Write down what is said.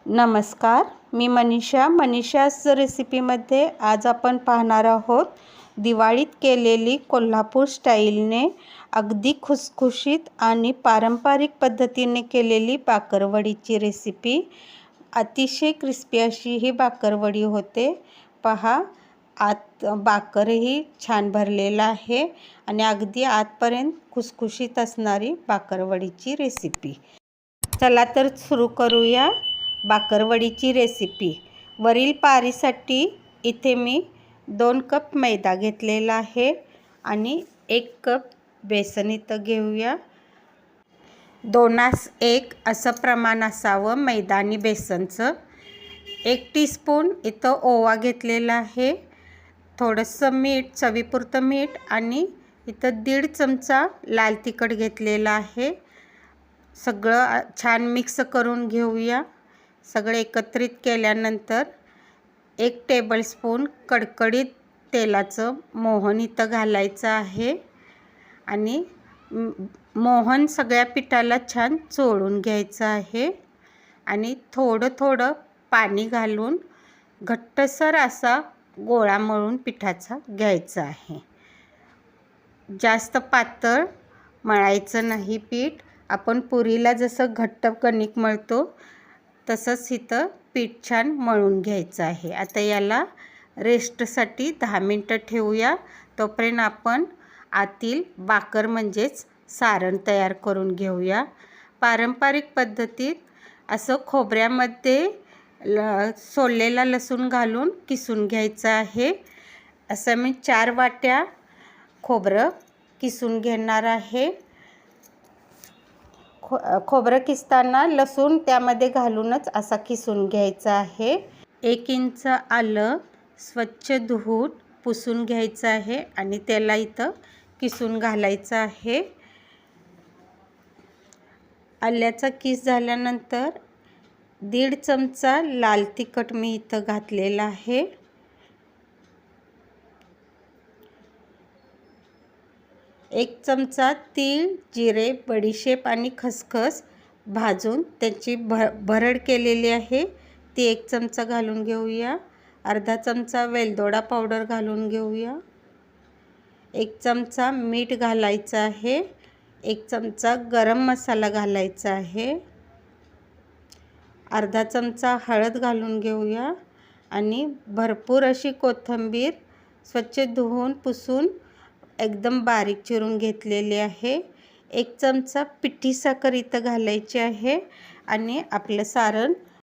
नमस्कार, मी मनीषाच रेसिपीमध्ये आज आपण पाहणार आहोत दिवाळीत केलेली कोल्हापूर स्टाईलने अगदी खुसखुशीत आणि पारंपरिक पद्धतीने केलेली बाकरवडीची रेसिपी। अतिशय क्रिस्पी अशी ही बाकरवडी होते। पहा, आत बाकरही छान भरलेला आहे आणि अगदी आतपर्यंत खुसखुशीत असणारी बाकरवडीची रेसिपी। चला तर सुरू करूया बाकरवडीची रेसिपी। वरील पारीसाठी इथे मी 2 कप मैदा घेतलेला आहे आणि 1 कप बेसन इथं घेऊया। 2:1 असं प्रमाण असावं मैदा आणि बेसनचं। 1 टीस्पून इथं ओवा घेतलेला आहे, थोडंसं मीठ, चवीपुरतं मीठ आणि इथं 1.5 चमचा लाल तिखट घेतलेला आहे। सगळं छान मिक्स करून घेऊया। सगळं एकत्रित केल्यानंतर 1 टेबलस्पून कडकडीत तेलाचं मोहन इथं घालायचं आहे आणि मोहन सगळ्या पिठाला छान चोळून घ्यायचं आहे आणि थोडं पाणी घालून घट्टसर असा गोळा मळून पिठाचा घ्यायचा आहे। जास्त पातळ मळायचं नाही पीठ। आपण पुरीला जसं घट्ट कणिक मळतो तसंच इथं पीठ छान मळून घ्यायचं आहे। आता याला रेस्टसाठी 10 मिनिटं ठेवूया। तोपर्यंत आपण आतील बाकर म्हणजेच सारण तयार करून घेऊया। पारंपरिक पद्धतीत असं खोबऱ्यामध्ये सोललेला लसूण घालून किसून घ्यायचं आहे। असं मी 4 वाट्या खोबरं किसून घेणार आहे। खोबरं किसताना लसूण त्यामध्ये घालूनच असा किसून घ्यायचा आहे। 1 इंच आलं स्वच्छ धुवून पुसून घ्यायचं आहे आणि त्याला इथं किसून घालायचं आहे। आल्याचा किस झाल्यानंतर 1.5 चमचा लाल तिखट मी इथं घातलेला आहे। 1 चमचा तीळ, जिरे, बडीशेप आणि खसखस भाजून त्याची भरड केलेली आहे, ती 1 चमचा घालून घेऊया। अर्धा चमचा वेलदोडा पावडर घालून घेऊया। 1 चमचा मीठ घालायचं आहे। 1 चमचा गरम मसाला घालायचा आहे। अर्धा चमचा हळद घालून घेऊया आणि भरपूर अशी कोथिंबीर स्वच्छ धुवून पुसून एकदम बारीक चिरून घेतलेली आहे। 1 चमचा पिठी साखर इथं घालायची आहे आणि आपलं सारण